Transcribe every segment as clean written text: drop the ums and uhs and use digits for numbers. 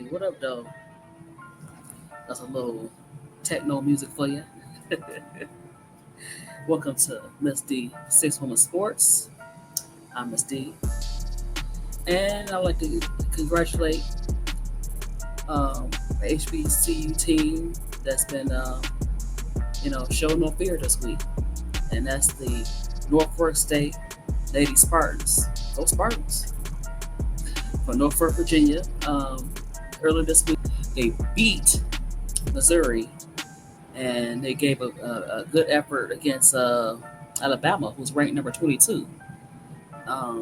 Hey, what up, though? That's a little techno music for you. Welcome to Miss D Six Woman Sports. I'm Miss D, and I'd like to congratulate the HBCU team that's been, show no fear this week, and that's the Norfolk State Lady Spartans. Go Spartans! From Norfolk, Virginia. Earlier this week, they beat Missouri, and they gave a good effort against Alabama, who's ranked number 22.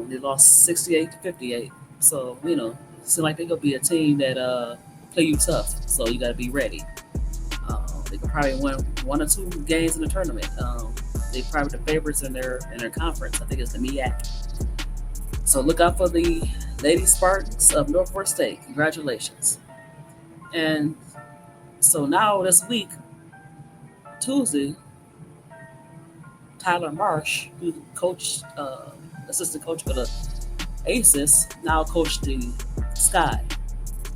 They lost 68 to 58. So it seems like they're gonna be a team that play you tough. So you got to be ready. They could probably win one or two games in the tournament. They probably the favorites in their conference. I think it's the MEAC. So look out for the Lady Spartans of Norfolk State. Congratulations. And so now this week, Tuesday, Tyler Marsh, who coached, assistant coach for the Aces, now coached the Sky.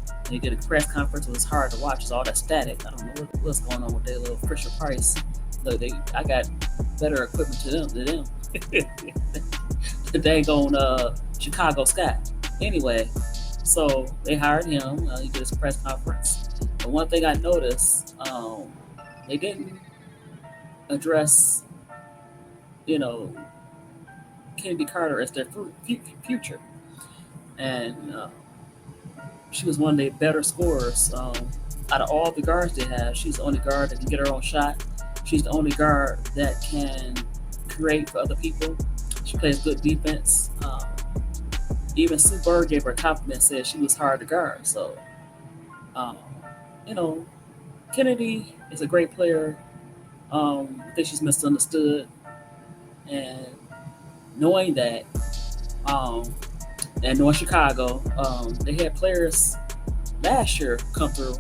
And he did a press conference. It was hard to watch. It's all that static. I don't know what's going on with their little Fisher Price. Look, I got better equipment than them. The dang on Chicago Sky. Anyway, so they hired him. He did his press conference. But one thing I noticed, they didn't address, Kennedy Carter as their future. And she was one of their better scorers. Out of all the guards they have, she's the only guard that can get her own shot. She's the only guard that can create for other people. She plays good defense. Even Sue Bird gave her a compliment, said she was hard to guard. So, Kennedy is a great player. I think she's misunderstood. And knowing that, and knowing Chicago, they had players last year come through.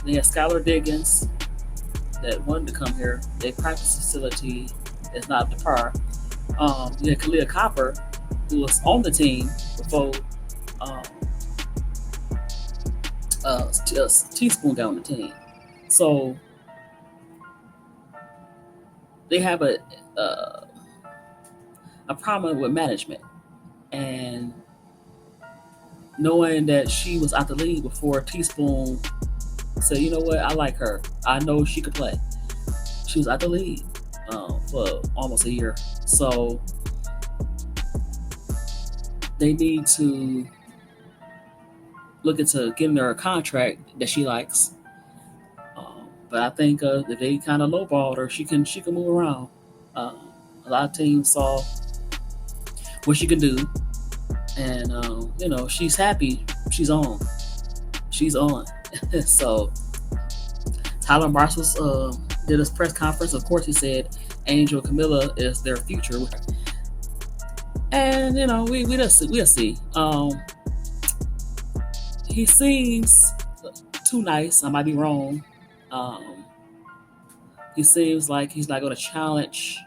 They had Skylar Diggins that wanted to come here. Their practice facility is not up to par. You had Kalia Copper, who was on the team before Teaspoon got on the team. So they have a problem with management, and knowing that she was out the league before Teaspoon said, you know what, I like her. I know she could play. She was out the league for almost a year. So they need to look into getting her a contract that she likes. But I think if they kind of lowballed her, she can move around. A lot of teams saw what she can do, and she's happy. She's on. So Tyler Marsh did his press conference. Of course, he said Angel Camilla is their future, and we'll see. He seems too nice. I might be wrong. He seems like he's not going to challenge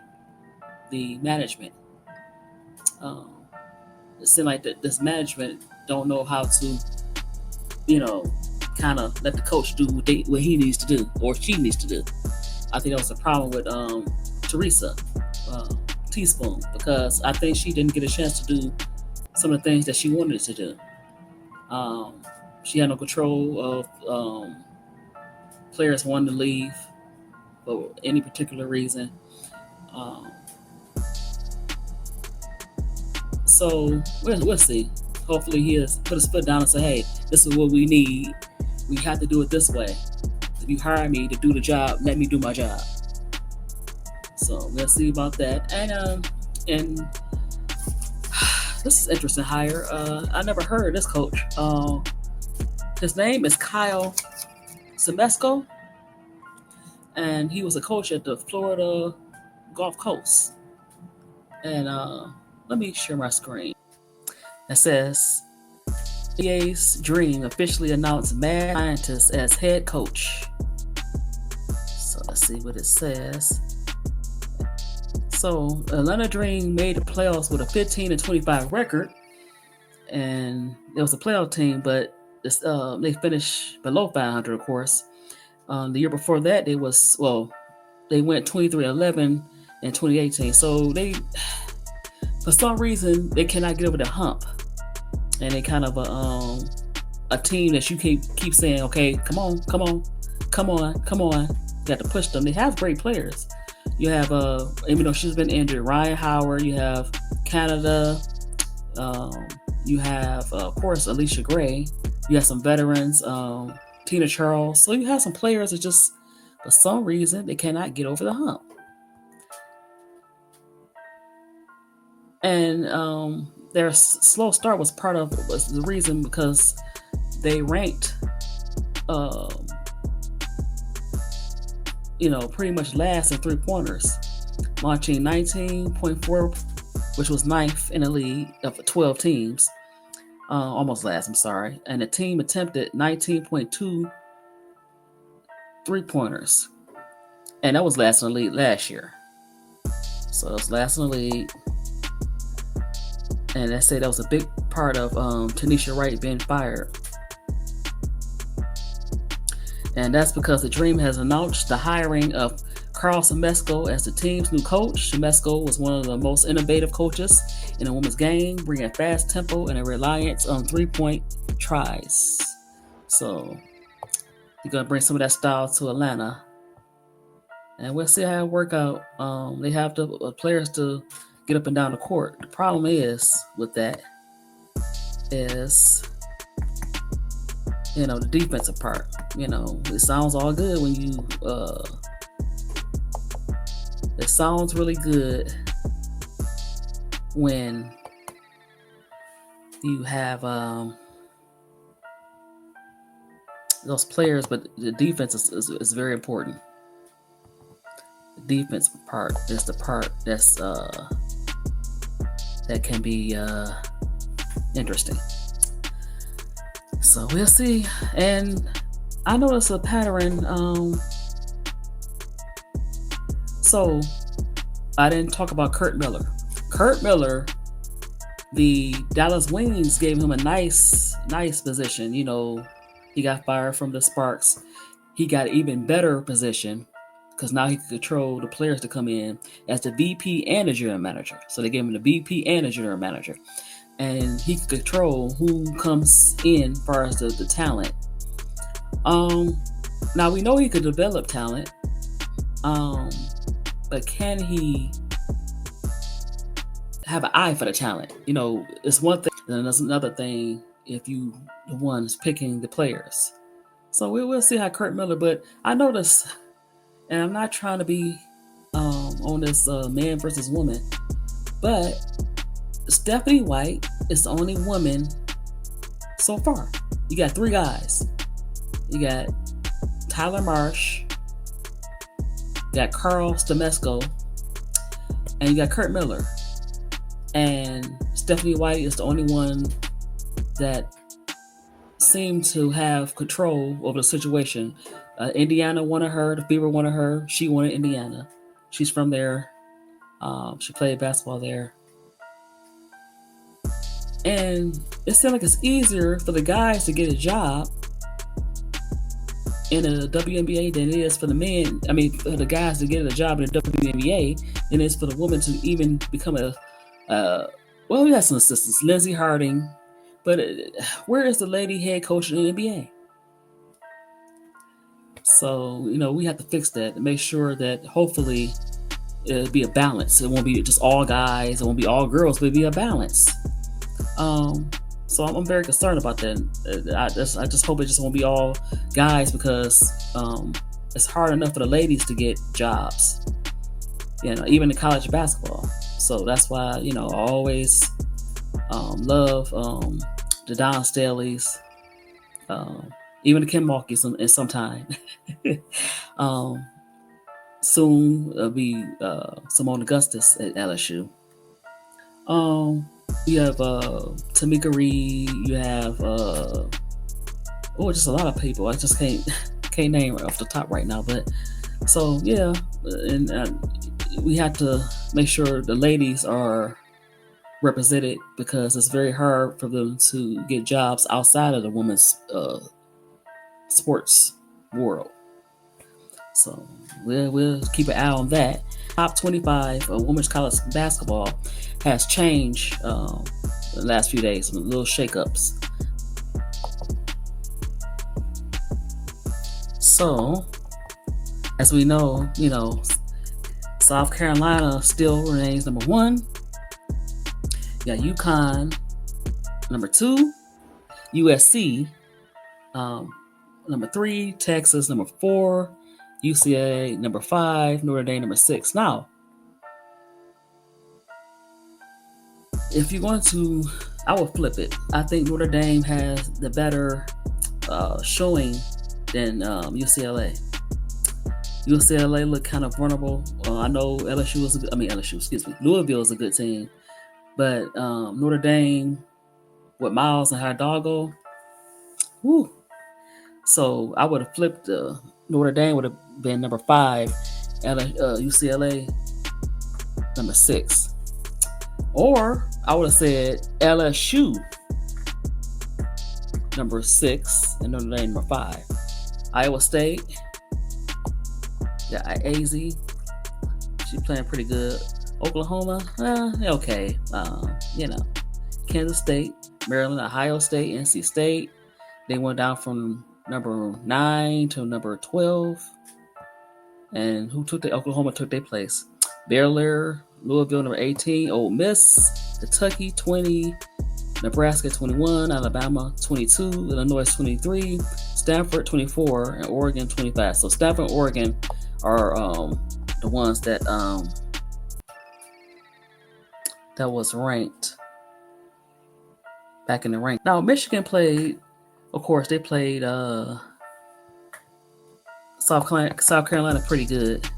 the management. It seems like this management don't know how to, kind of let the coach do what he needs to do or she needs to do. I think that was a problem with Teresa Teaspoon, because I think she didn't get a chance to do some of the things that she wanted to do. She had no control of players wanting to leave for any particular reason. So we'll see. Hopefully he has put his foot down and say, hey, this is what we need. We have to do it this way. If you hire me to do the job, let me do my job. So we'll see about that. And this is interesting hire. I never heard of this coach. His name is Kyle Semesco, and he was a coach at the Florida Gulf Coast. And let me share my screen. It says, NBA's dream officially announced mad scientist as head coach. So let's see what it says. So Atlanta Dream made the playoffs with a 15-25 record, and it was a playoff team, but They finished below 500, of course. The year before that, they went 23-11 in 2018. So they, for some reason, they cannot get over the hump, and they kind of a team that you keep saying, okay, come on, come on, come on, come on. You got to push them. They have great players. You have even though she's been injured, Ryan Howard. You have Canada. You have of course Alicia Gray. You have some veterans, Tina Charles. So you have some players that just, for some reason, they cannot get over the hump. And their slow start was the reason, because they ranked, pretty much last in 3-pointers, launching 19.4, which was ninth in the league of 12 teams. Almost last, I'm sorry. And the team attempted 19.2 3-pointers. And that was last in the league last year. So it was last in the league. And they say that was a big part of Tanisha Wright being fired. And that's because the Dream has announced the hiring of Carl Semesco as the team's new coach. Semesco was one of the most innovative coaches in the women's game, bringing fast tempo and a reliance on 3-point tries. So you're going to bring some of that style to Atlanta. And we'll see how it work out. They have the players to get up and down the court. The problem is with that is, the defensive part. It sounds all good when you it sounds really good when you have those players, but the defense is very important. The defense part is the part that's that can be interesting. So we'll see. And I noticed a pattern. So I didn't talk about Kurt Miller. Kurt Miller, the Dallas Wings gave him a nice position. He got fired from the Sparks. He got an even better position because now he can control the players to come in as the VP and the general manager. So they gave him the VP and the general manager. And he can control who comes in as far as the talent. Now we know he could develop talent. But can he have an eye for the talent? It's one thing, and there's another thing if you the ones picking the players. So we'll see how Kurt Miller. But I noticed, and I'm not trying to be on this man versus woman, but Stephanie White is the only woman so far. You got 3 guys. You got Tyler Marsh, you got Carl Semesco, and you got Kurt Miller. And Stephanie White is the only one that seemed to have control over the situation. Indiana wanted her. The Fever wanted her. She wanted Indiana. She's from there. She played basketball there. And it seems like it's easier for the guys to get a job in the WNBA than it is for the men. I mean, for the guys to get a job in the WNBA than it is for the women to even become well, we have some assistants, Lindsey Harding, but where is the lady head coach in the NBA? So, we have to fix that and make sure that hopefully it'll be a balance. It won't be just all guys, it won't be all girls, but it'll be a balance. So I'm very concerned about that. I just hope it just won't be all guys, because it's hard enough for the ladies to get jobs, even in college basketball. So that's why, I always love the Don Staleys, even the Kim Mulkeys in some time. Soon it'll be Simone Augustus at LSU. You have Tamika Reed. You have just a lot of people. I just can't name off the top right now. But so yeah, and we have to make sure the ladies are represented because it's very hard for them to get jobs outside of the women's sports world. So we'll keep an eye on that. Top 25 of women's college basketball has changed the last few days, some little shakeups. So, as we know, South Carolina still remains number 1. You got UConn number 2, USC number 3, Texas number 4, UCLA number 5, Notre Dame number 6. Now, if you're going to, I would flip it. I think Notre Dame has the better showing than UCLA. UCLA looked kind of vulnerable. I know Louisville is a good team, but Notre Dame with Miles and Hidalgo, whoo. So I would have flipped. Notre Dame would have been number 5, and UCLA number 6, or I would have said LSU number 6 and Notre Dame number 5. Iowa State, yeah, AZ, she's playing pretty good. Oklahoma, okay. Kansas State, Maryland, Ohio State, NC State. They went down from number 9 to number 12. And Oklahoma took their place. Baylor, Louisville, number 18. Ole Miss, Kentucky, 20. Nebraska, 21. Alabama, 22. Illinois, 23. Stanford, 24. And Oregon, 25. So Stanford and Oregon are the ones that was ranked back in the rank. Now, Michigan played, of course, they played South Carolina pretty good.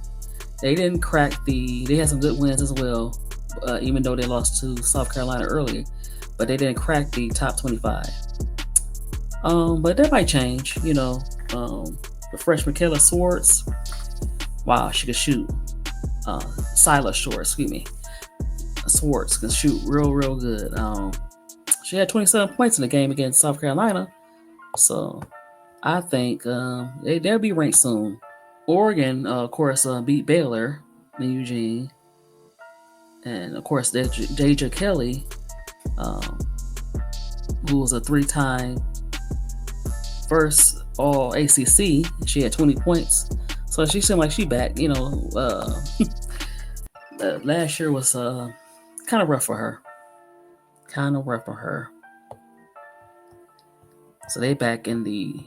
They didn't crack they had some good wins as well, even though they lost to South Carolina earlier, but they didn't crack the top 25. But that might change, the freshman Kayla Swartz, wow, she could shoot. Silas Swartz can shoot real good. She had 27 points in the game against South Carolina, so I think they'll be ranked soon. Oregon, of course, beat Baylor in Eugene. And, of course, there's Deja Kelly, who was a 3-time first All-ACC. She had 20 points. So she seemed like she back. Last year was kind of rough for her. So they back in the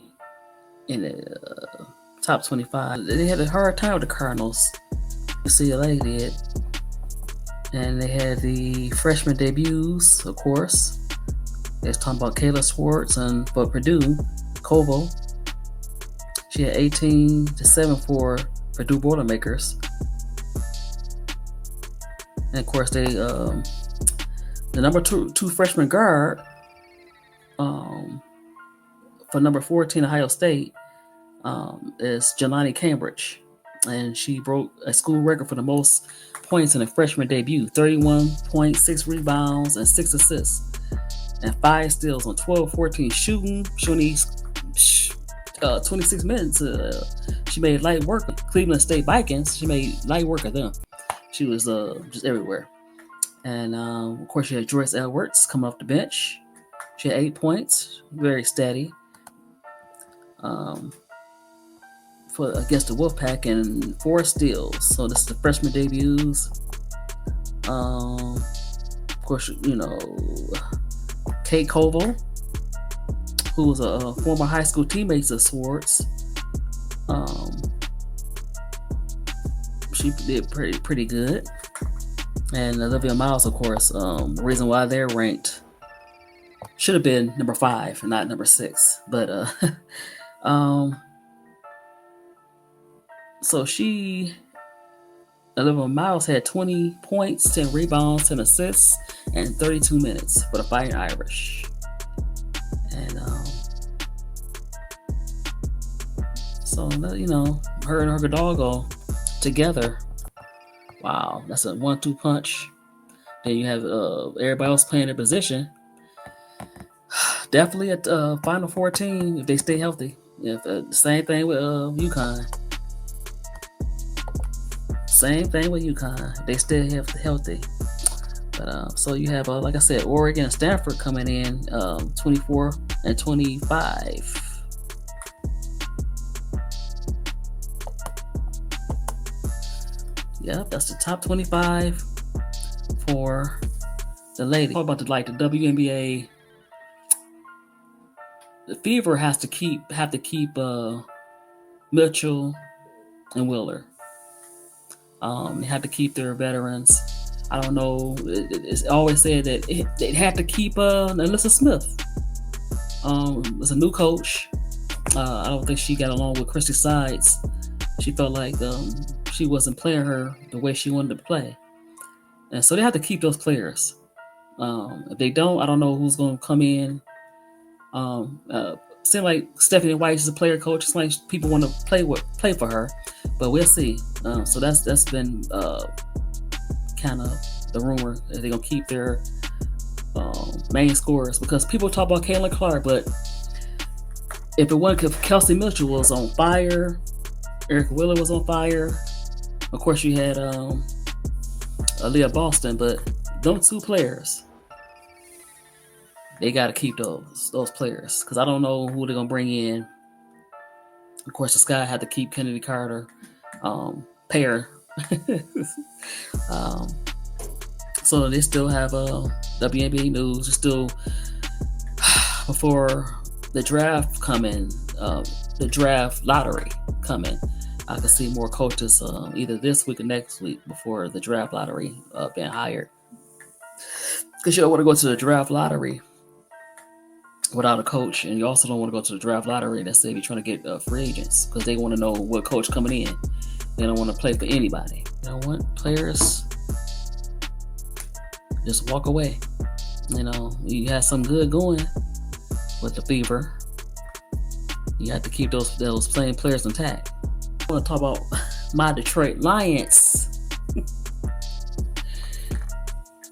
top 25. They had a hard time with the Cardinals. UCLA did. And they had the freshman debuts, of course. They was talking about Kayla Swartz, and for Purdue, Koval. She had 18-7 for Purdue Boilermakers. And of course, they the number two freshman guard for number 14 Ohio State is Jelani Cambridge, and she broke a school record for the most points in a freshman debut: 31 points, 6 rebounds, and 6 assists, and 5 steals on 12-14 shooting. She only 26 minutes. She made light work of Cleveland State Vikings. She made light work of them. She was just everywhere. And of course, she had Joyce Edwards come off the bench. She had 8 points, very steady. Against the Wolfpack, and 4 steals. So this is the freshman debuts. Of course, Kate Koval, who was a former high school teammate of Swartz. She did pretty good. And Olivia Miles, of course, the reason why they're ranked should have been number 5 and not number 6. But so Olivia Miles had 20 points, 10 rebounds, 10 assists, and 32 minutes for the Fighting Irish. And so her and her Hidalgo together. Wow, that's a 1-2 punch. Then you have everybody else playing their position. Definitely at Final 14 if they stay healthy. If same thing with UConn. Same thing with UConn. They stay healthy. But so you have, like I said, Oregon and Stanford coming in 24 and 25. Yep, that's the top 25 for the ladies. What about the WNBA? The Fever have to keep Mitchell and Wheeler. They have to keep their veterans. I don't know. It's always said that they had to keep Alyssa Smith. It's a new coach. I don't think she got along with Christy Sides. She felt like she wasn't playing her the way she wanted to play. And so they have to keep those players. If they don't, I don't know who's going to come in. Seems like Stephanie White is a player coach. It's like people want to play for her, but we'll see. So that's been kind of the rumor that they're gonna keep their main scorers, because people talk about Caitlin Clark, but if it wasn't because Kelsey Mitchell was on fire, Erica Wheeler was on fire. Of course, you had Aaliyah Boston, but those two players, they got to keep those players, because I don't know who they're gonna bring in. Of course, the Sky had to keep Kennedy Carter, pair. So they still have WNBA news. It's still before the draft coming, the draft lottery coming. I can see more coaches either this week or next week before the draft lottery being hired. Because you don't want to go to the draft lottery without a coach, and you also don't want to go to the draft lottery and say you're trying to get free agents, because they want to know what coach coming in. They don't want to play for anybody. They don't want players just walk away. You had some good going with the Fever. You have to keep those playing players intact. I want to talk about my Detroit Lions.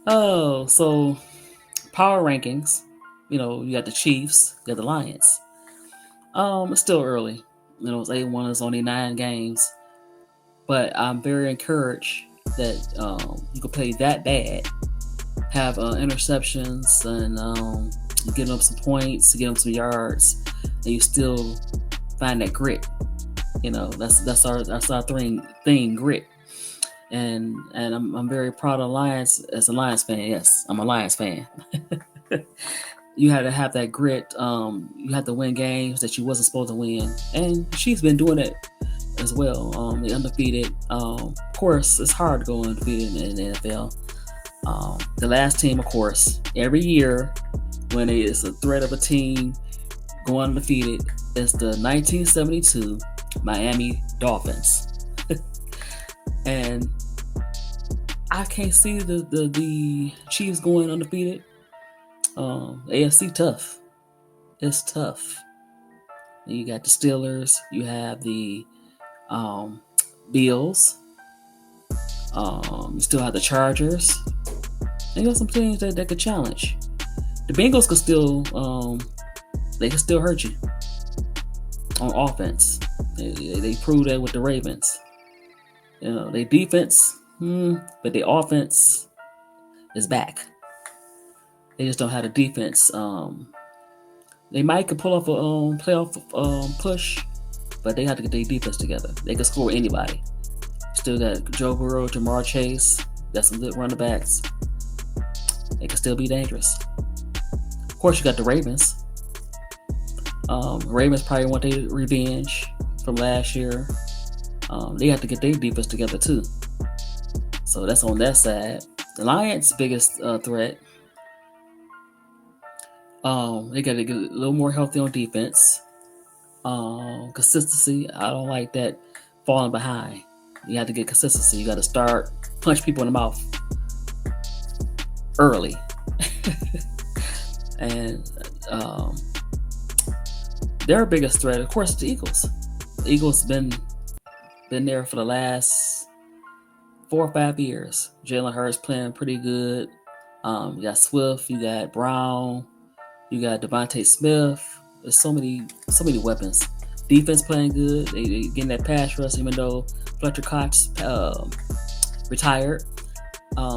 Oh, so power rankings. You got the Chiefs, you got the Lions. It's still early. It's 8-1. It's only 9 games. But I'm very encouraged that you can play that bad, have interceptions, and get them some points, get them some yards, and you still find that grit. That's our thing, grit. And I'm very proud of Lions as a Lions fan. Yes, I'm a Lions fan. You had to have that grit. You had to win games that you wasn't supposed to win, and she's been doing it as well. The undefeated. Of course, it's hard to go undefeated in the NFL. The last team, of course, every year when it is a threat of a team going undefeated, it's the 1972 Miami Dolphins. And I can't see the Chiefs going undefeated. AFC tough. It's tough. You got the Steelers. You have the Bills. You still have the Chargers. And you got some teams that could challenge. The Bengals could still they can still hurt you on offense. They proved that with the Ravens. Their defense, but their offense is back. They just don't have the defense. They might could pull off a playoff push, but they have to get their defense together. They can score anybody. Still got Joe Burrow, Jamar Chase. Got some good running backs. They can still be dangerous. Of course, you got the Ravens. Ravens probably want their revenge from last year. They have to get their defense together too. So that's on that side. The Lions' biggest threat. They got to get a little more healthy on defense. Consistency. I don't like that falling behind. You have to get consistency. You got to start punch people in the mouth early. And their biggest threat, of course, is the Eagles. The Eagles been there for the last 4 or 5 years. Jalen Hurts playing pretty good. You got Swift, you got Brown, you got Devontae Smith. There's so many weapons. Defense playing good. They getting that pass rush, even though Fletcher Cox retired.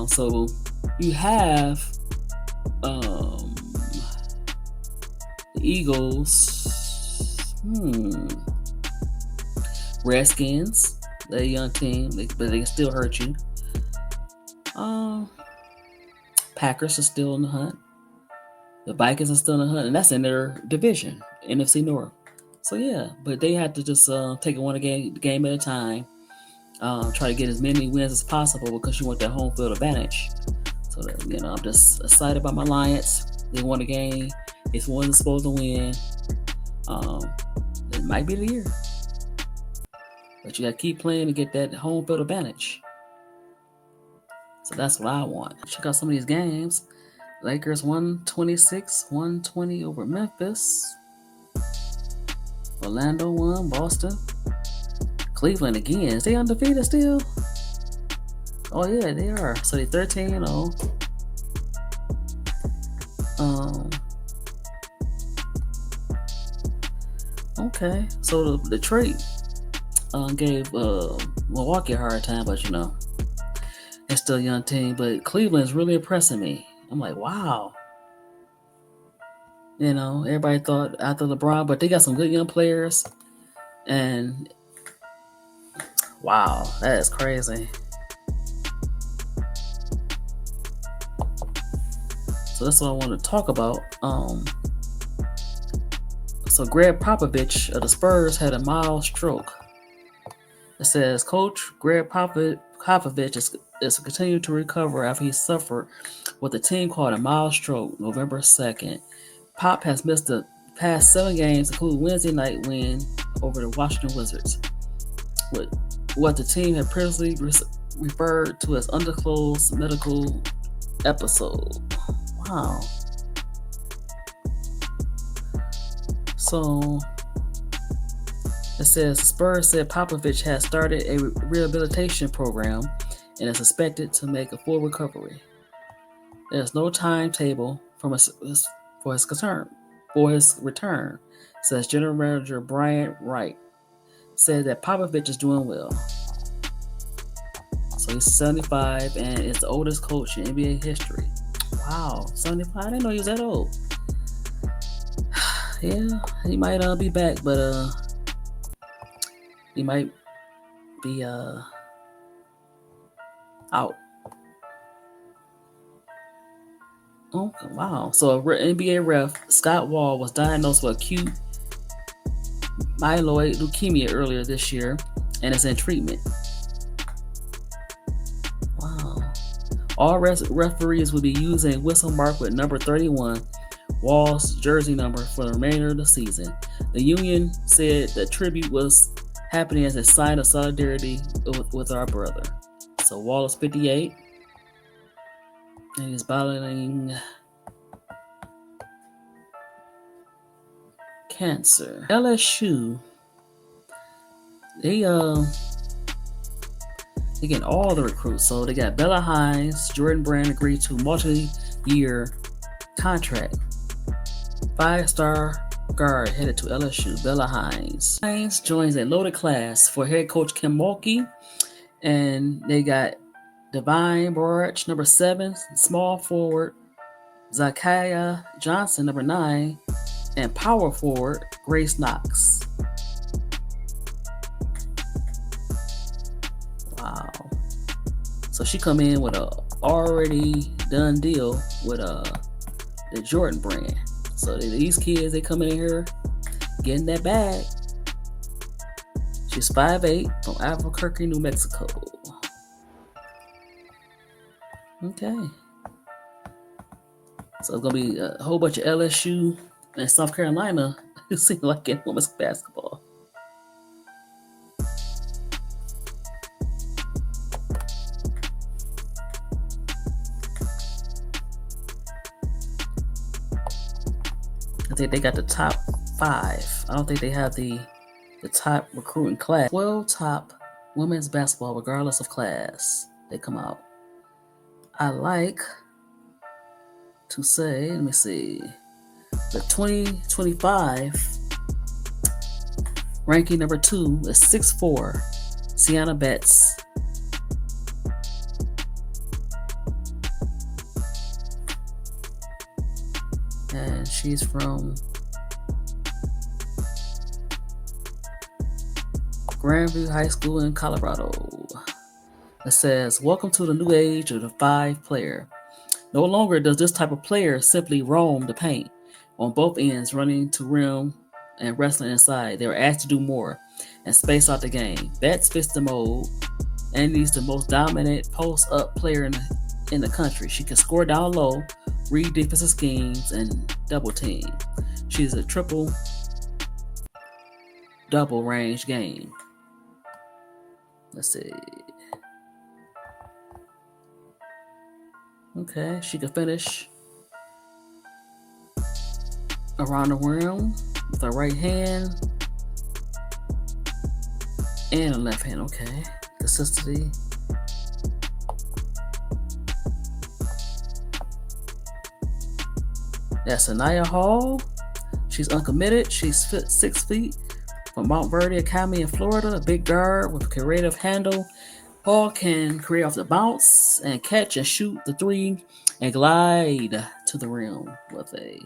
So you have um, the Eagles, Redskins. They're a young team, but they can still hurt you. Packers are still in the hunt. The Vikings are still in the hunt, and that's in their division, NFC North. So yeah, but they have to just take it one game at a time. Try to get as many wins as possible because you want that home field advantage. So that, I'm just excited about my Lions. They won the game. It's one supposed to win. It might be the year, but you got to keep playing to get that home field advantage. So that's what I want. Check out some of these games. Lakers 126-120 over Memphis. Orlando won. Boston. Cleveland again. Is they undefeated still? Oh yeah, they are. So they 13-0. Okay. So the Detroit gave Milwaukee a hard time, but it's still a young team. But Cleveland's really impressing me. I'm like, wow. Everybody thought after LeBron, but they got some good young players. And wow, that is crazy. So that's what I want to talk about. So Greg Popovich of the Spurs had a mild stroke. It says Coach Greg Popovich is continuing to recover after he suffered what the team called a mild stroke November 2nd. Pop has missed the past 7 games, including Wednesday night win over the Washington Wizards. What the team had previously referred to as undisclosed medical episode. Wow. So it says Spurs said Popovich has started a rehabilitation program and is expected to make a full recovery. There's no timetable for his return, says General Manager Brian Wright. Said that Popovich is doing well. So he's 75 and is the oldest coach in NBA history. Wow, 75? I didn't know he was that old. Yeah, he might be back, but he might be out. Oh, wow. So NBA ref Scott Wall was diagnosed with acute myeloid leukemia earlier this year and is in treatment. Wow. All referees will be using a whistle marked with number 31, Wall's jersey number, for the remainder of the season. The union said the tribute was happening as a sign of solidarity with our brother. So Wall is 58 and he's battling cancer. LSU, they getting all the recruits. So they got Bella Hines, Jordan Brand agreed to multi-year contract. 5-star guard headed to LSU, Bella Hines. Hines joins a loaded class for head coach Kim Mulkey, and they got Divine Borch, number 7, small forward Zakiya Johnson, number 9, and power forward Grace Knox. Wow. So she come in with a already done deal with the Jordan brand. So these kids, they come in here getting that bag. She's 5'8" from Albuquerque, New Mexico. Okay. So it's going to be a whole bunch of LSU and South Carolina. It seems like in women's basketball. I think they got the top 5. I don't think they have the top recruiting class. 12 top women's basketball, regardless of class, they come out. I like to say. Let me see. The 2025 ranking number 2 is 6'4", Sienna Betts. And she's from Grandview High School in Colorado. It says, welcome to the new age of the 5 player. No longer does this type of player simply roam the paint on both ends, running to rim and wrestling inside. They were asked to do more and space out the game. Betts fits the mold and is the most dominant post-up player in the country. She can score down low, read defensive schemes, and double team. She's a triple-double range game. Let's see. Okay, she can finish around the rim with her right hand and a left hand. Okay, consistency. That's Anaya Hall. She's uncommitted. She's 6 feet from Mount Verde Academy in Florida. A big guard with a creative handle. Hall can create off the bounce and catch and shoot the 3 and glide to the rim with a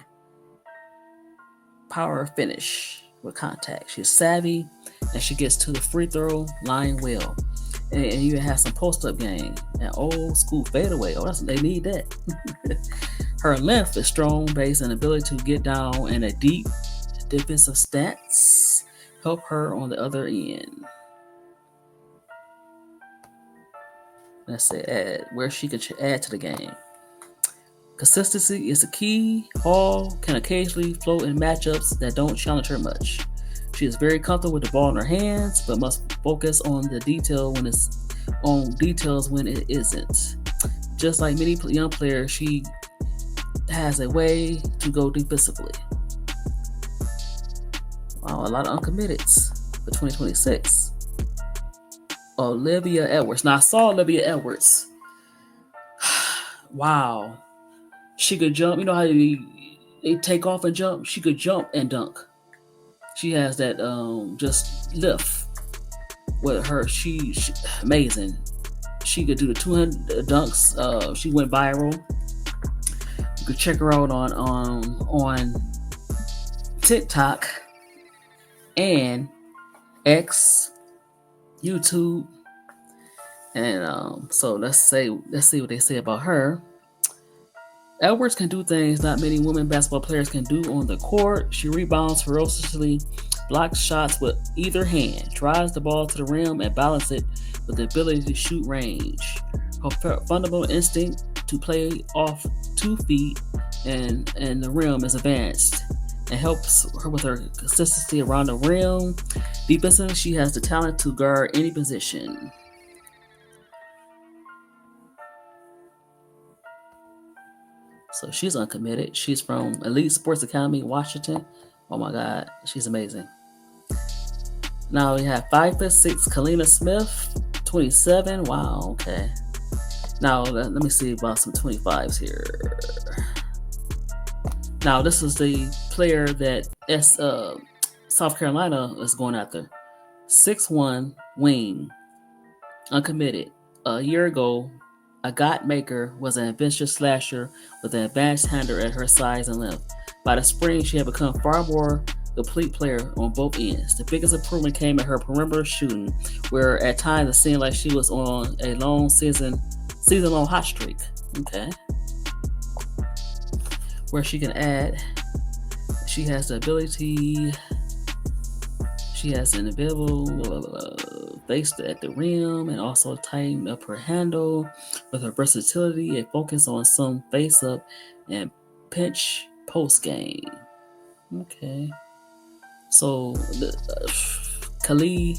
power finish with contact. She's savvy and she gets to the free throw line well. And even has some post-up game and old school fadeaway. Oh, they need that. Her length is strong base and ability to get down and a deep defensive stats help her on the other end. Let's say add where she could add to the game. Consistency is the key. Hall can occasionally float in matchups that don't challenge her much. She is very comfortable with the ball in her hands, but must focus on the details when it isn't. Just like many young players, she has a way to go defensively. Wow, a lot of uncommitteds for 2026. Olivia Edwards. Now I saw Olivia Edwards. Wow. She could jump. You know how they take off and jump? She could jump and dunk. She has that just lift with her. She amazing. She could do the 200 dunks. She went viral. You could check her out on TikTok and X, YouTube, and so let's see what they say about her. Edwards can do things not many women basketball players can do on the court. She rebounds ferociously, blocks shots with either hand, drives the ball to the rim, and balances it with the ability to shoot range. Her fundamental instinct to play off 2 feet and the rim is advanced and helps her with her consistency around the rim. Defensively, she has the talent to guard any position. So she's uncommitted. She's from Elite Sports Academy, Washington. Oh my God, she's amazing. Now we have 5'6", Kalina Smith, 27. Wow, okay. Now let me see about some 25s here. Now this is the player that South Carolina is going after. 6'1", wing, uncommitted. A year ago, Agat Maker was an adventurous slasher with an advanced hander at her size and length. By the spring, she had become far more complete player on both ends. The biggest improvement came at her perimeter shooting, where at times it seemed like she was on a long season-long hot streak. Okay. Where she can add, she has the ability, she has an available face at the rim and also tighten up her handle with her versatility and focus on some face up and pinch post game. Okay. So Kallian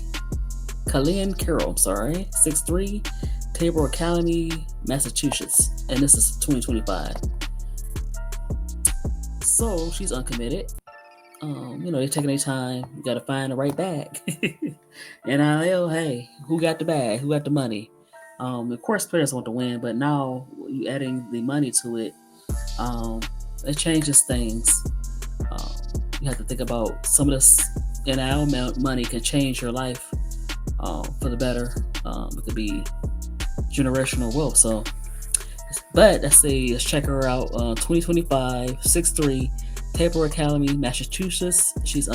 Carroll, 6'3", Tabor Academy, Massachusetts, and this is 2025. So she's uncommitted. They're taking their time. You got to find the right bag. NIL, hey, who got the bag? Who got the money? Of course, players want to win, but now you adding the money to it. Um, it changes things. Um, you have to think about some of this NIL money can change your life for the better. It could be generational wealth. So, but let's check her out. 2025, 6'3", Tabor Academy, Massachusetts. She's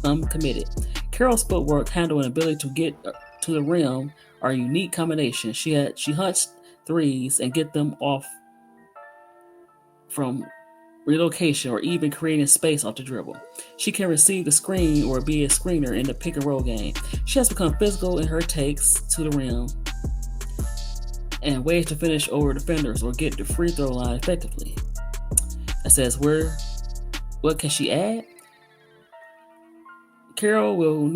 uncommitted. Carol's footwork, handle, and ability to get to the rim are a unique combination. She hunts threes and get them off from relocation or even creating space off the dribble. She can receive the screen or be a screener in the pick and roll game. She has become physical in her takes to the rim and ways to finish over defenders or get the free throw line effectively. It says what can she add? Carol will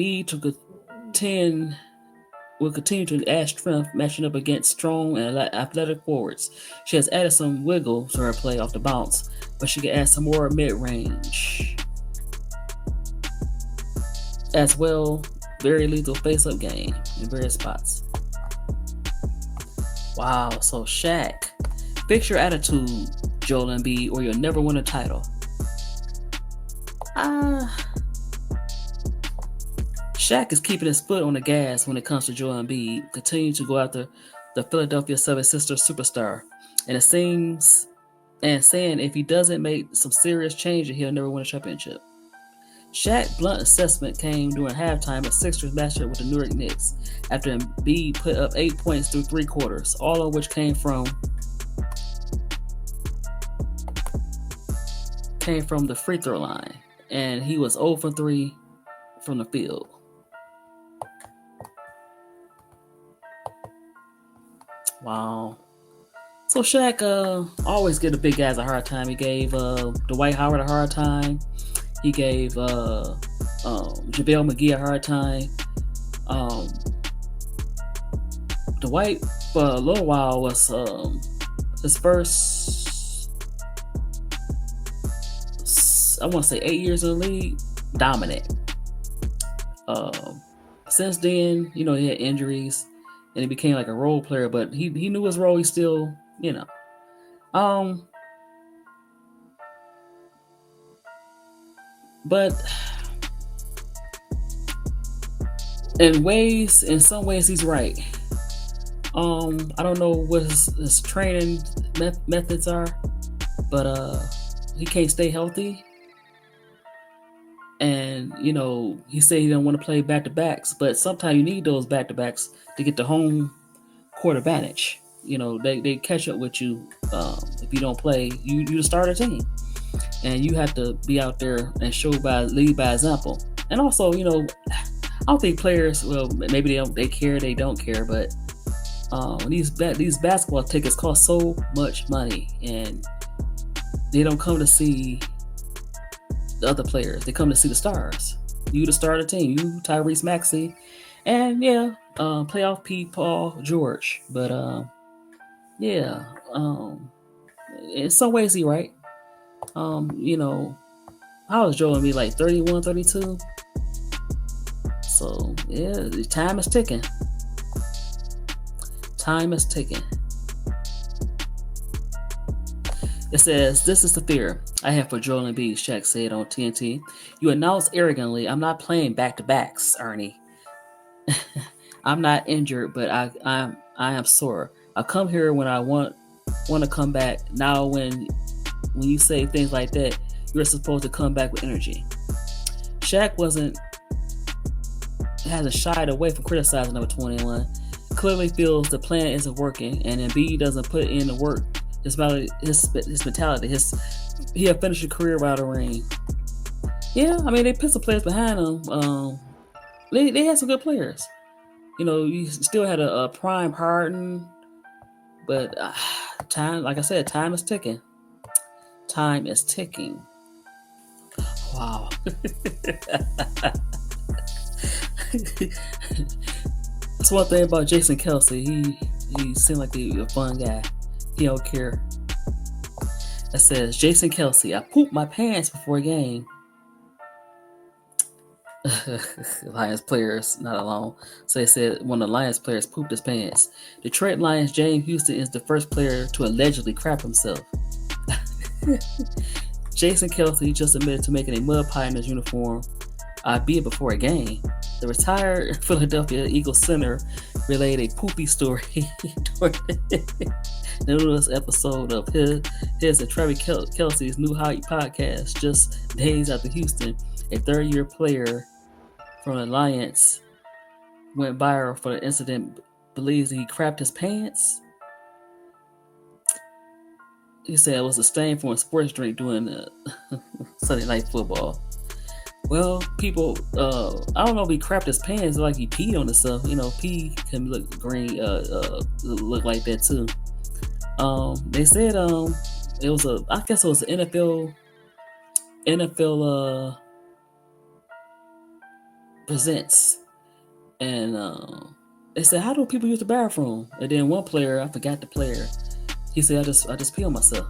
continue to add strength matching up against strong and athletic forwards. She has added some wiggle to her play off the bounce, but she can add some more mid-range. As well, very lethal face-up game in various spots. Wow, so Shaq, fix your attitude, Joel Embiid, or you'll never win a title. Shaq is keeping his foot on the gas when it comes to Joel Embiid, continuing to go after the Philadelphia 76ers superstar, and it seems and saying if he doesn't make some serious changes, he'll never win a championship. Shaq's blunt assessment came during halftime of Sixers matchup with the New York Knicks after Embiid put up 8 points through 3 quarters, all of which came from the free throw line, and he was 0 for 3 from the field. Wow. So Shaq always give the big guys a hard time. He gave Dwight Howard a hard time. He gave JaVale McGee a hard time. Dwight for a little while was his first, I want to say 8 years in the league, dominant. Since then, he had injuries and he became like a role player, but he knew his role. He still, but in some ways he's right. I don't know what his training methods are, but he can't stay healthy. And he said he don't want to play back-to-backs, but sometimes you need those back-to-backs to get the home court advantage. They catch up with you if you don't play. You the starter team, and you have to be out there and lead by example. And also, I don't think players, well, maybe they care, they don't care, but these basketball tickets cost so much money, and they don't come to see the other players. They come to see the stars. You the starter team. You Tyrese Maxey, and playoff Pete, Paul George. But in some ways he right. How is Joel Embiid, like 31, 32? So the time is ticking. Time is ticking. It says, this is the fear I have for Joel Embiid, Shaq said on TNT. You announced arrogantly, I'm not playing back-to-backs, Ernie. I'm not injured, but I am sore. I come here when I want to come back. Now when you say things like that, you're supposed to come back with energy. Shaq hasn't shied away from criticizing number 21. Clearly feels the plan isn't working, and Embiid doesn't put in the work. His mentality, he'll finish a career without a ring. Yeah, I mean, they put some players behind him. They had some good players. You still had a prime Harden, but time, like I said, time is ticking. Time is ticking. Wow. That's one thing about Jason Kelsey. He seemed like a fun guy. He don't care. It says, Jason Kelsey, I pooped my pants before a game. Lions players not alone. So they said one of the Lions players pooped his pants. Detroit Lions James Houston is the first player to allegedly crap himself. Jason Kelsey just admitted to making a mud pie in his uniform, albeit before a game. The retired Philadelphia Eagles center relayed a poopy story during the newest episode of his and Travis Kelsey's New Height podcast, just days after Houston, a third-year player from the Alliance, went viral for the incident. Believes he crapped his pants. He said it was a stain from a sports drink during the Sunday Night Football. Well, people, I don't know if he crapped his pants like he peed on himself. You know, pee can look green, look like that too. They said it was I guess it was an NFL presents, and they said, how do people use the bathroom? And then one player, I forgot the player, he said, I just pee on myself.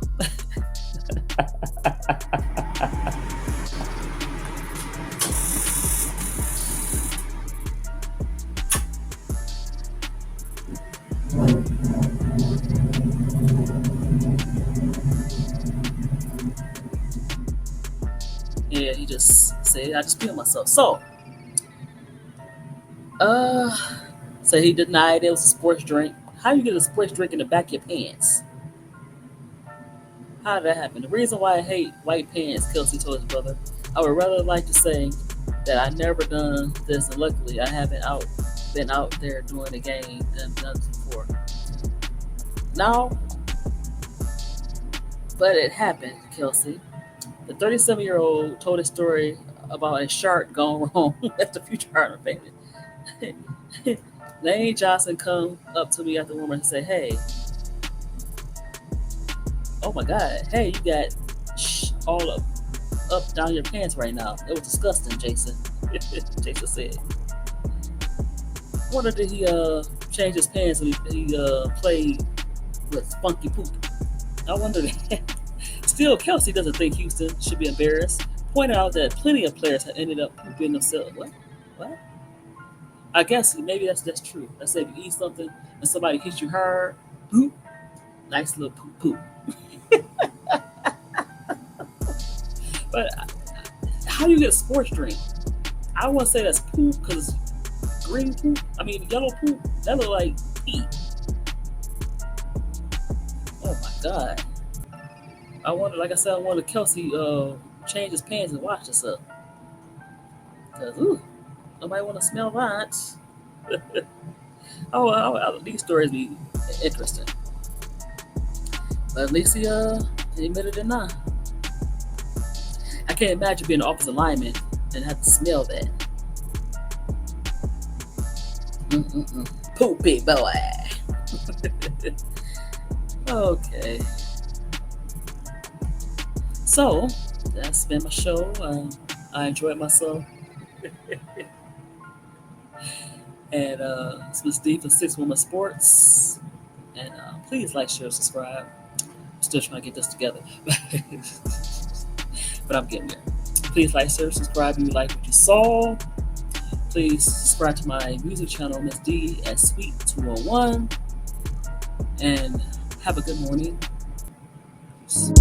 Yeah, he just said, I just pee on myself. So he denied it was a sports drink. How you get a sports drink in the back of your pants? How did that happen? The reason why I hate white pants, Kelsey told his brother, I would rather like to say that I never done this, and luckily I haven't been out there during the game and done this before. No, but it happened, Kelsey. The 37-year-old told a story about a shark gone wrong at the future Harlem family. Lane Johnson come up to me after the woman and say, hey, oh my God, hey, you got all up down your pants right now. It was disgusting, Jason. Jason said. I wonder did he change his pants and he played with funky poop. I wonder that. Still, Kelsey doesn't think Houston should be embarrassed, pointing out that plenty of players have ended up pooping themselves. What? I guess maybe that's true. Let's say if you eat something and somebody hits you hard, poop, nice little poop. But how do you get a sports drink? I wouldn't say that's poop because it's green poop. I mean, yellow poop, that look like pee. Oh my God. I wonder, like I said, I wonder Kelsey change his pants and wash this up. Because, nobody want to smell that. These stories be interesting. But at least he admitted it now. I can't imagine being an offensive lineman and have to smell that. Poopy boy. Okay. So, that's been my show. I enjoyed myself. And this was D for 6 Women Sports. And please like, share, subscribe. I'm still trying to get this together. But I'm getting there. Please like, share, subscribe if you like what you saw. Please subscribe to my music channel, Miss D at Sweet 201. And have a good morning. Peace.